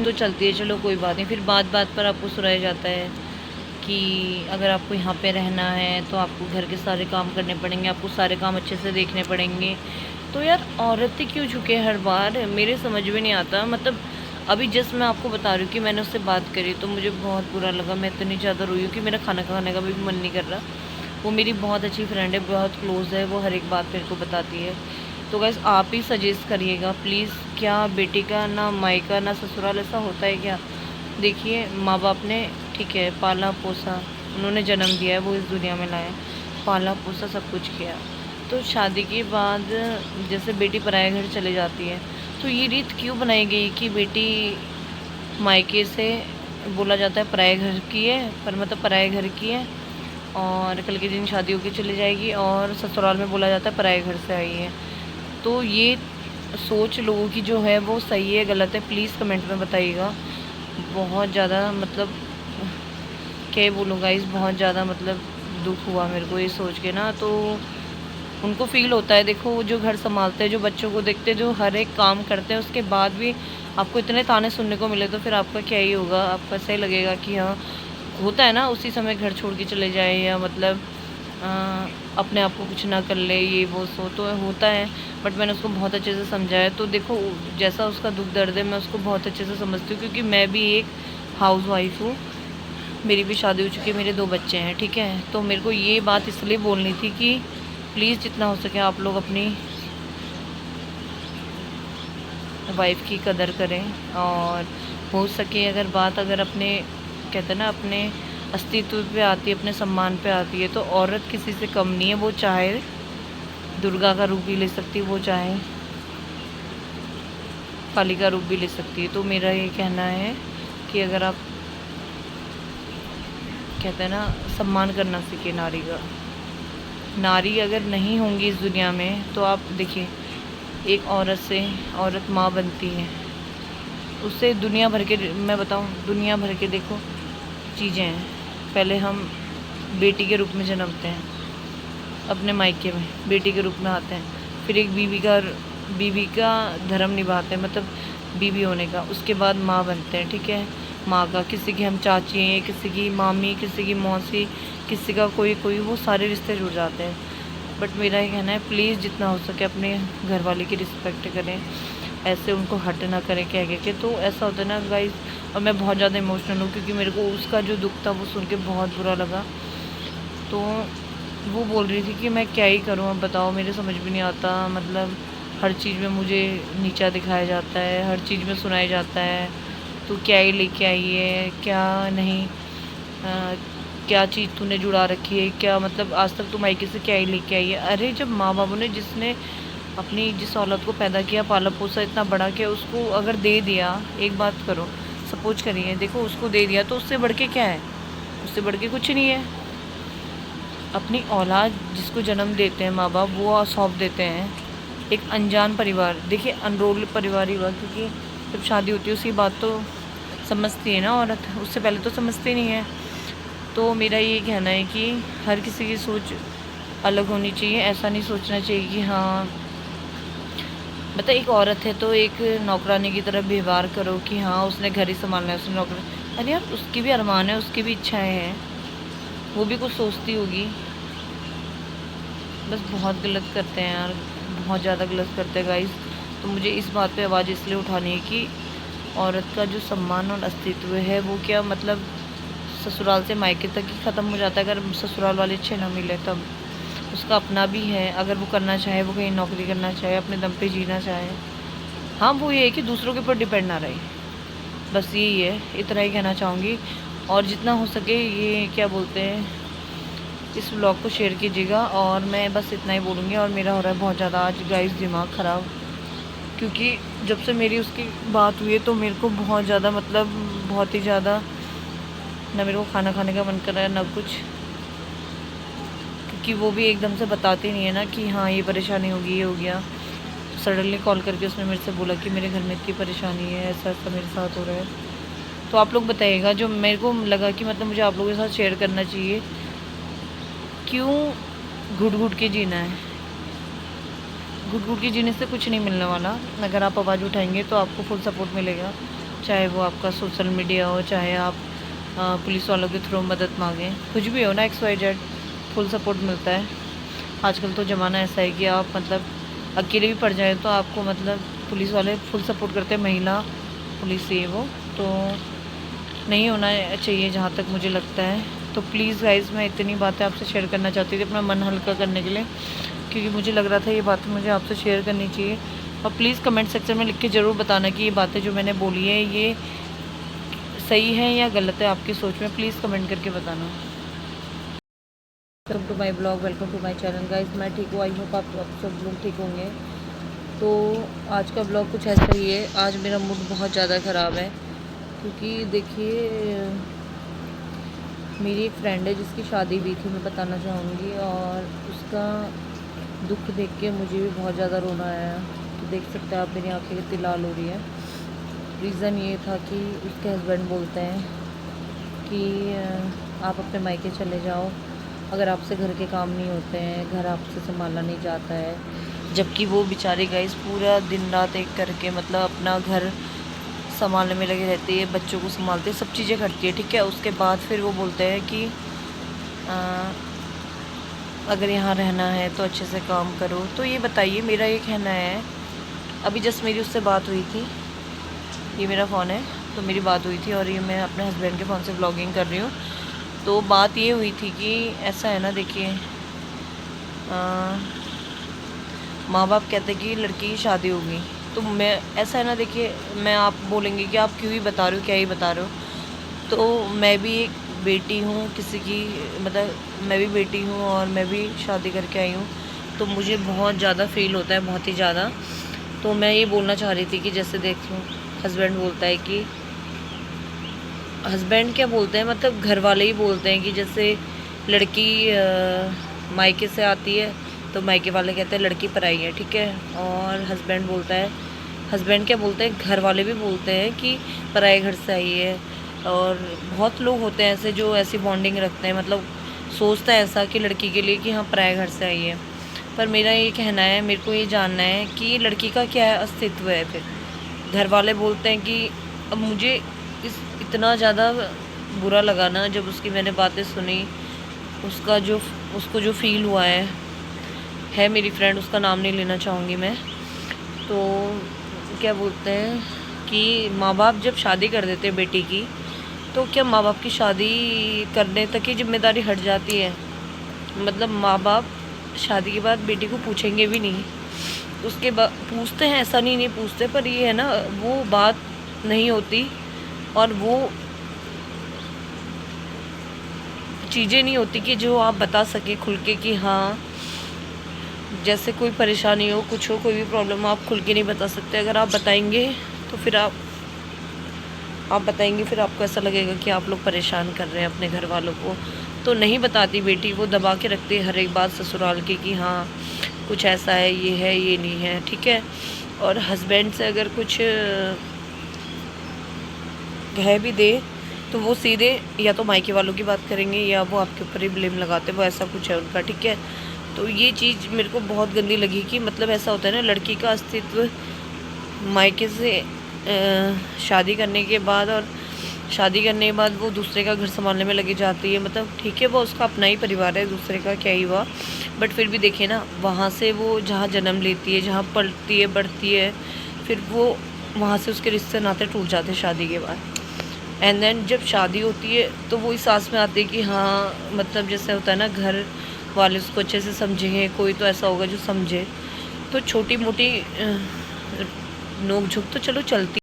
तो चलती है, चलो कोई बात नहीं। फिर बात बात पर आपको सुनाया जाता है कि अगर आपको यहाँ पे रहना है तो आपको घर के सारे काम करने पड़ेंगे, आपको सारे काम अच्छे से देखने पड़ेंगे। तो यार औरतें क्यों झुके हर बार, मेरे समझ में नहीं आता। मतलब अभी जस्ट मैं आपको बता रही हूँ कि मैंने उससे बात करी तो मुझे बहुत बुरा लगा। मैं इतनी ज़्यादा रोई हूँ कि मेरा खाना खाने का भी मन नहीं कर रहा। वो मेरी बहुत अच्छी फ्रेंड है, बहुत क्लोज़ है, वो हर एक बात मेरे को बताती है। तो गैस आप ही सजेस्ट करिएगा प्लीज़, क्या बेटी का ना मायका ना ससुराल ऐसा होता है क्या? देखिए माँ बाप ने ठीक है पाला पोसा, उन्होंने जन्म दिया है, वो इस दुनिया में लाए, पाला पोसा सब कुछ किया। तो शादी के बाद जैसे बेटी पराये घर चले जाती है, तो ये रीत क्यों बनाई गई कि बेटी मायके से बोला जाता है पराये घर की है, पर मतलब पराये घर की है, और कल के दिन शादी होकर चली जाएगी, और ससुराल में बोला जाता है पराये घर से आई है। तो ये सोच लोगों की जो है वो सही है गलत है, प्लीज़ कमेंट में बताइएगा। बहुत ज़्यादा मतलब क्या बोलूँ गाइस, बहुत ज़्यादा मतलब दुख हुआ मेरे को ये सोच के ना। तो उनको फ़ील होता है, देखो वो जो घर संभालते हैं, जो बच्चों को देखते हैं, जो हर एक काम करते हैं, उसके बाद भी आपको इतने ताने सुनने को मिले तो फिर आपका क्या ही होगा। आपको ऐसा ही लगेगा कि हाँ होता है ना, उसी समय घर छोड़ के चले जाए, या मतलब अपने आप को कुछ ना कर ले, ये वो सो तो होता है। बट मैंने उसको बहुत अच्छे से समझाया। तो देखो जैसा उसका दुख दर्द है मैं उसको बहुत अच्छे से समझती हूँ, क्योंकि मैं भी एक हाउस वाइफ हूँ, मेरी भी शादी हो चुकी है, मेरे 2 बच्चे हैं, ठीक है। तो मेरे को ये बात इसलिए बोलनी थी कि प्लीज़ जितना हो सके आप लोग अपनी वाइफ की कदर करें, और हो सके अगर बात अगर अपने कहते हैं ना अपने अस्तित्व पे आती है, अपने सम्मान पे आती है, तो औरत किसी से कम नहीं है। वो चाहे दुर्गा का रूप भी ले सकती है, वो चाहे काली का रूप भी ले सकती है। तो मेरा ये कहना है कि अगर आप कहते हैं ना सम्मान करना सीखे नारी का, नारी अगर नहीं होंगी इस दुनिया में तो आप देखिए एक औरत से औरत माँ बनती है, उससे दुनिया भर के, मैं बताऊँ दुनिया भर के देखो चीज़ें हैं। पहले हम बेटी के रूप में जन्मते हैं, अपने मायके में बेटी के रूप में आते हैं, फिर एक बीवी का धर्म निभाते हैं, मतलब बीवी होने का। उसके बाद माँ बनते हैं, ठीक है। माँ का किसी की हम चाची हैं, किसी की मामी, किसी की मौसी, किसी का कोई कोई, वो सारे रिश्ते जुड़ जाते हैं। बट मेरा ये कहना है प्लीज़ जितना हो सके अपने घर वाले की रिस्पेक्ट करें, ऐसे उनको हर्ट ना करें कह के। तो ऐसा होता है ना गाइस, और मैं बहुत ज़्यादा इमोशनल हूँ क्योंकि मेरे को उसका जो दुख था वो सुन के बहुत बुरा लगा। तो वो बोल रही थी कि मैं क्या ही करूँ, अब बताओ मेरे समझ में नहीं आता। मतलब हर चीज़ में मुझे नीचा दिखाया जाता है, हर चीज़ में सुनाया जाता है तो क्या ही लेके आई है, क्या नहीं, क्या चीज़ तूने जुड़ा रखी है, क्या मतलब आज तक तू मायके से क्या ही लेके आई है। अरे जब माँ बाबू ने जिसने अपनी जिस औलाद को पैदा किया, पाला पोसा, इतना बड़ा किया, उसको अगर दे दिया, एक बात करो सपोज करिए, देखो उसको दे दिया तो उससे बढ़ के क्या है, उससे बढ़ के कुछ नहीं है। अपनी औलाद जिसको जन्म देते हैं माँ बाप, वो सौंप देते हैं एक अनजान परिवार। देखिए अनरोल परिवार ही हुआ, क्योंकि जब शादी होती है उसकी बात तो समझती है ना औरत, उससे पहले तो समझती नहीं है। तो मेरा ये कहना है कि हर किसी की सोच अलग होनी चाहिए। ऐसा नहीं सोचना चाहिए कि हाँ मतलब एक औरत है तो एक नौकरानी की तरह व्यवहार करो कि हाँ उसने घर ही संभालना है, उसने नौकर। अरे यार उसकी भी अरमान है, उसकी भी इच्छाएं हैं, वो भी कुछ सोचती होगी। बस बहुत गलत करते हैं यार, बहुत ज़्यादा गलत करते हैं गाइस। तो मुझे इस बात पे आवाज़ इसलिए उठानी है कि औरत का जो सम्मान और अस्तित्व है वो क्या मतलब ससुराल से मायके तक ही ख़त्म हो जाता है। अगर ससुराल वाले अच्छे ना मिले तब उसका अपना भी है, अगर वो करना चाहे, वो कहीं नौकरी करना चाहे, अपने दम पे जीना चाहे, हाँ वो ये है कि दूसरों के ऊपर डिपेंड ना रहे। बस यही है, इतना ही कहना चाहूँगी। और जितना हो सके ये क्या बोलते हैं, इस व्लॉग को शेयर कीजिएगा। और मैं बस इतना ही बोलूँगी। और मेरा हो रहा है बहुत ज़्यादा आज गाइस दिमाग ख़राब, क्योंकि जब से मेरी उसकी बात हुई है तो मेरे को बहुत ज़्यादा मतलब बहुत ही ज़्यादा, ना मेरे को खाना खाने का मन कर रहा है ना कुछ, क्योंकि वो भी एकदम से बताती नहीं है ना कि हाँ ये परेशानी होगी, ये हो गया। सडनली कॉल करके उसने मेरे से बोला कि मेरे घर में इतनी परेशानी है, ऐसा ऐसा मेरे साथ हो रहा है। तो आप लोग बताइएगा, जो मेरे को लगा कि मतलब मुझे आप लोगों के साथ शेयर करना चाहिए। क्यों घुट घुट के जीना है? घुट घुट के जीने से कुछ नहीं मिलने वाला। अगर आप आवाज़ उठाएंगे तो आपको फुल सपोर्ट मिलेगा। चाहे वो आपका सोशल मीडिया हो, चाहे आप पुलिस वालों के थ्रू मदद मांगें, कुछ भी हो ना, XYZ फुल सपोर्ट मिलता है। आजकल तो ज़माना ऐसा है कि आप मतलब अकेले भी पड़ जाए तो आपको मतलब पुलिस वाले फुल सपोर्ट करते हैं, महिला पुलिस ये वो तो नहीं होना चाहिए जहाँ तक मुझे लगता है। तो प्लीज़ गाइज़, मैं इतनी बातें आपसे शेयर करना चाहती थी अपना मन हल्का करने के लिए, क्योंकि मुझे लग रहा था ये बातें मुझे आपसे शेयर करनी चाहिए। और प्लीज़ कमेंट सेक्शन में लिख के ज़रूर बताना कि ये बातें जो मैंने बोली है ये सही है या गलत है आपकी सोच में, प्लीज़ कमेंट करके बताना। Welcome to my blog, welcome to my channel guys. मैं ठीक हूँ, आई होप आप सब लोग ठीक होंगे। तो आज का ब्लॉग कुछ ऐसा ही है। आज मेरा मूड बहुत ज़्यादा ख़राब है, क्योंकि देखिए मेरी एक फ्रेंड है जिसकी शादी हुई थी, मैं बताना चाहूँगी, और उसका दुख देख के मुझे भी बहुत ज़्यादा रोना आया। तो देख सकते हैं आप, मेरी आँखें कितनी लाल हो रही है। रीज़न ये था कि उसके हस्बैंड बोलते हैं कि आप अपने मायके चले जाओ, अगर आपसे घर के काम नहीं होते हैं, घर आपसे संभाला नहीं जाता है। जबकि वो बेचारी गाइस पूरा दिन रात एक करके मतलब अपना घर संभालने में लगी रहती है, बच्चों को संभालती है, सब चीज़ें करती है, ठीक है। उसके बाद फिर वो बोलते हैं कि अगर यहाँ रहना है तो अच्छे से काम करो। तो ये बताइए, मेरा ये कहना है, अभी जस्ट मेरी उससे बात हुई थी, ये मेरा फ़ोन है तो मेरी बात हुई थी, और ये मैं अपने हस्बैंड के फ़ोन से व्लॉगिंग कर रही हूँ। तो बात ये हुई थी कि ऐसा है ना, देखिए माँ बाप कहते कि लड़की की शादी होगी, तो मैं ऐसा है ना, देखिए मैं आप बोलेंगे कि आप क्यों ही बता रहे हो, क्या ही बता रहे हो। तो मैं भी एक बेटी हूँ किसी की, मतलब मैं भी बेटी हूँ और मैं भी शादी करके आई हूँ, तो मुझे बहुत ज़्यादा फील होता है, बहुत ही ज़्यादा। तो मैं ये बोलना चाह रही थी कि जैसे देख लो, हस्बैंड बोलता है कि, हस्बैंड क्या बोलते हैं, मतलब घर वाले ही बोलते हैं कि जैसे लड़की मायके से आती है तो मायके वाले कहते हैं लड़की पराई है, ठीक है। और हस्बैंड बोलता है, हस्बैंड क्या बोलते हैं, घर वाले भी बोलते हैं कि पराए घर से आई है। और बहुत लोग होते हैं ऐसे जो ऐसी बॉन्डिंग रखते हैं, मतलब सोचता है ऐसा कि लड़की के लिए कि हाँ पराए घर से आई है। पर मेरा ये कहना है, मेरे को ये जानना है कि लड़की का क्या अस्तित्व है। फिर घर वाले बोलते हैं कि, अब मुझे इतना ज़्यादा बुरा लगा ना जब उसकी मैंने बातें सुनी, उसको जो फ़ील हुआ है मेरी फ्रेंड, उसका नाम नहीं लेना चाहूँगी मैं। तो क्या बोलते हैं कि माँ बाप जब शादी कर देते हैं बेटी की, तो क्या माँ बाप की शादी करने तक की जिम्मेदारी हट जाती है? मतलब माँ बाप शादी के बाद बेटी को पूछेंगे भी नहीं, उसके बाद पूछते हैं, ऐसा नहीं पूछते, पर ये है ना, वो बात नहीं होती और वो चीज़ें नहीं होती कि जो आप बता सके खुल के कि हाँ, जैसे कोई परेशानी हो, कुछ हो, कोई भी प्रॉब्लम हो, आप खुल के नहीं बता सकते। अगर आप बताएंगे तो फिर आप बताएंगे, फिर आपको ऐसा लगेगा कि आप लोग परेशान कर रहे हैं अपने घर वालों को। तो नहीं बताती बेटी, वो दबा के रखती है हर एक बात ससुराल की कि हाँ कुछ ऐसा है, ये नहीं है, ठीक है। और हस्बैंड से अगर कुछ कह भी दे तो वो सीधे या तो मायके वालों की बात करेंगे या वो आपके ऊपर ही ब्लेम लगाते, वो ऐसा कुछ है उनका, ठीक है। तो ये चीज़ मेरे को बहुत गंदी लगी कि मतलब ऐसा होता है ना, लड़की का अस्तित्व मायके से शादी करने के बाद, और शादी करने के बाद वो दूसरे का घर संभालने में लगी जाती है। मतलब ठीक है, वो उसका अपना ही परिवार है, दूसरे का क्या ही हुआ, बट फिर भी देखिए ना, वहाँ से वो जहाँ जन्म लेती है, जहाँ पलती है बढ़ती है, फिर वो वहाँ से उसके रिश्ते नाते टूट जाते हैं शादी के बाद। एंड देन जब शादी होती है तो वो इस आस में आती है कि हाँ, मतलब जैसे होता है ना, घर वाले उसको अच्छे से समझेंगे, कोई तो ऐसा होगा जो समझे। तो छोटी मोटी नोक झोंक तो चलो चलती